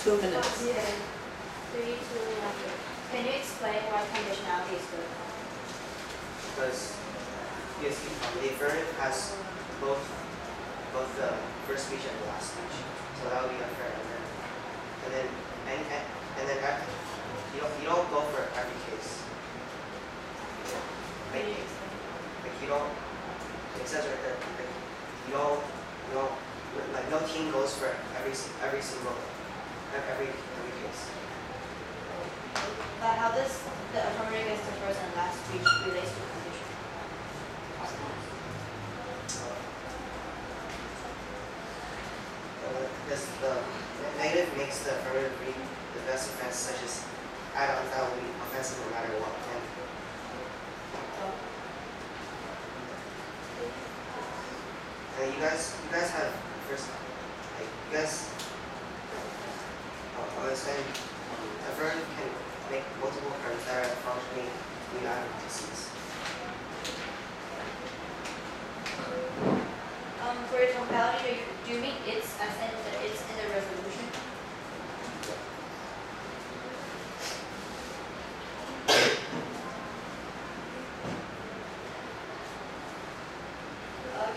2 minutes. 3, 2, 1. Can you explain why conditionality is good? Because the affirmative has both the first speech and the last speech, so that would be affirmative. And then you don't go for every case. Like you don't. It says right there. Like you don't. Like no team goes for every single case. But how does the affirmative against the first and last speech relates to condition? Because the negative makes the affirmative read the best offense, such as add-ons that will be offensive no matter what. And you guys have first, like you guys. I understand. Affirmative can make multiple terms that are functionally united indices. For your totality, do you mean it's as in it's in the resolution?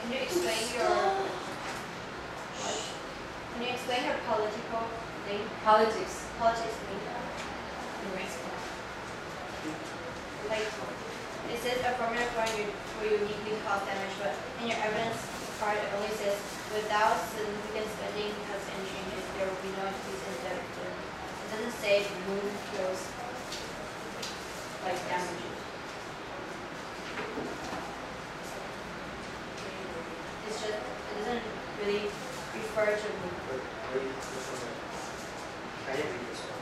Can you explain your political thing? Politics thing. Like it says affirmative for uniquely cause damage, but in your evidence part it only says without significant spending cuts and changes there will be no increase in debt. It doesn't say the moon kills like damages. It's just it doesn't really refer to moon. I didn't read this one.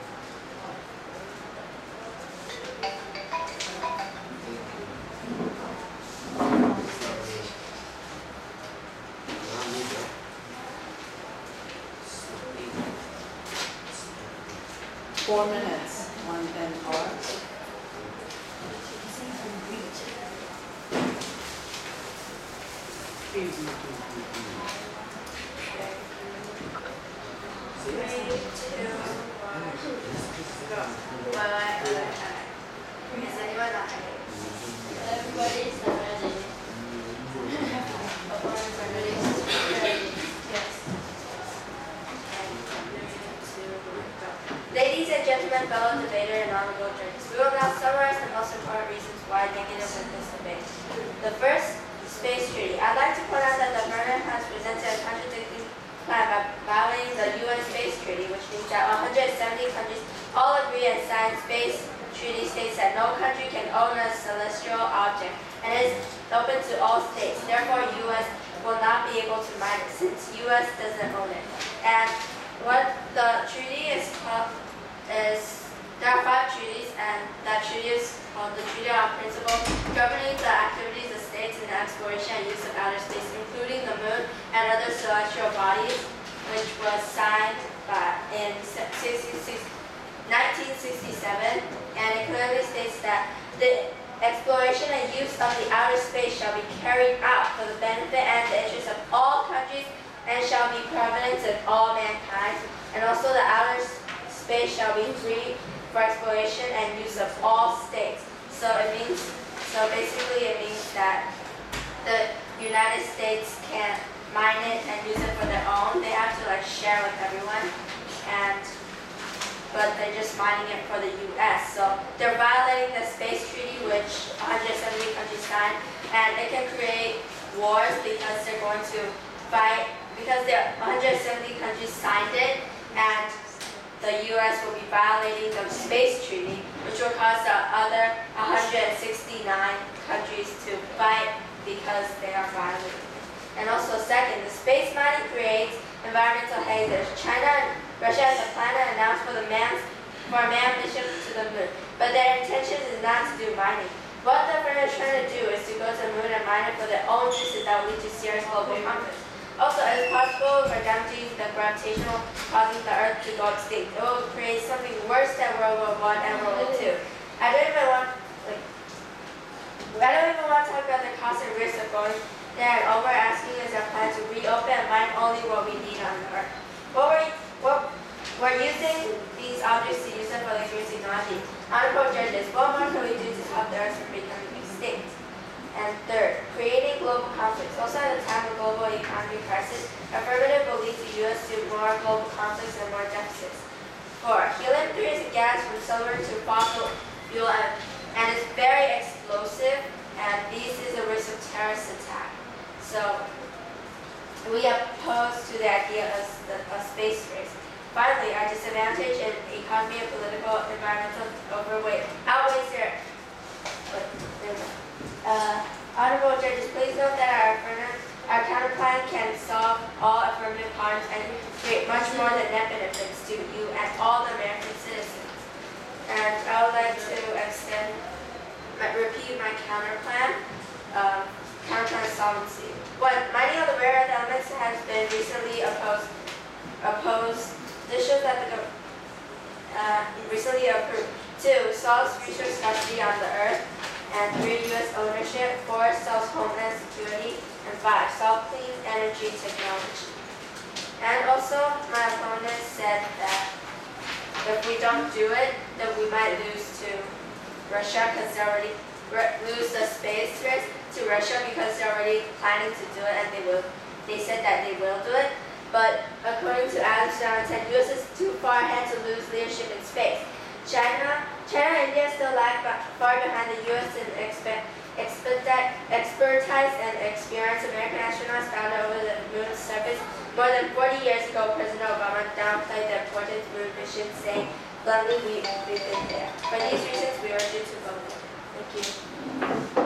4 minutes, 1 hours. Is anyone not ready? Everybody's not ready. Yes. Ladies and gentlemen, fellow debater and honorable judges, we will now summarize the most important reasons why negative in this debate. The first, space treaty. I'd like to point out that the affirmative has presented a contradicting claim by violating the UN Space Treaty, which means that 170 countries all agree and sign space treaty states that no country can own a celestial object and is open to all states. Therefore, U.S. will not be able to mine it since U.S. doesn't own it. And what the treaty is called is, there are 5 treaties, and that treaty is called the Treaty on Principle, governing the activities of states in the exploration and use of outer space, including the moon and other celestial bodies, which was signed in 1967, and it clearly states that the exploration and use of the outer space shall be carried out for the benefit and the interest of all countries and shall be prevalent of all mankind, and also the outer space shall be free for exploration and use of all states. So basically it means that the United States can't mine it and use it for their own. They have to share with everyone, but they're just mining it for the U.S. So they're violating the space treaty, which 170 countries signed, and it can create wars because they're going to fight, because the 170 countries signed it, and the U.S. will be violating the space treaty, which will cause the other 169 countries to fight because they are violating it. And also second, the space mining creates environmental hazards. China and Russia has a plan to announce for a manned mission to the moon, but their intention is not to do mining. What the French are trying to do is to go to the moon and mine it for their own uses that will lead to serious global conflict. Also, it is possible for damaging the gravitational, causing the Earth to go extinct. It will create something worse than World War I and World War II. I don't even want to talk about the cost and risk of going there, and all we're asking is a plan to reopen and mine only what we need on the Earth. What We're using these objects to use them for luxurious technology. Honorable judges, what more can we do to stop the Earth from becoming extinct? And third, creating global conflicts. Also at a time of global economic crisis, affirmative will lead the U.S. to more global conflicts and more deficits. 4. Helium-3 is a gas from solar to fossil fuel and is very explosive, and this is a risk of terrorist attack. So we oppose to the idea of space race. Finally, our disadvantage in economy and political environmental overweight outweighs their honorable judges, please note that our counterplan can solve all affirmative harms and create much more than net benefits to you and all the American citizens. And I would like to repeat my counterplan. Counterplan solvency. 1. Mining of the rare earth elements has been recently opposed. This shows that the recently approved. 2. Solves resource custody on the earth. And 3. U.S. ownership. 4. Solves homeland security. And 5. Solve clean energy technology. And also, my opponent said that if we don't do it, then we might lose to Russia because they already lose the space race to Russia because they're already planning to do it, and they said that they will do it. But according to Adams 2010, U.S. is too far ahead to lose leadership in space. China and India still lag far behind the U.S. in expertise and experience. American astronauts found over the moon's surface more than 40 years ago. President Obama downplayed the importance of moon mission, saying bluntly, we've been there. For these reasons, we urge you to vote. Thank you.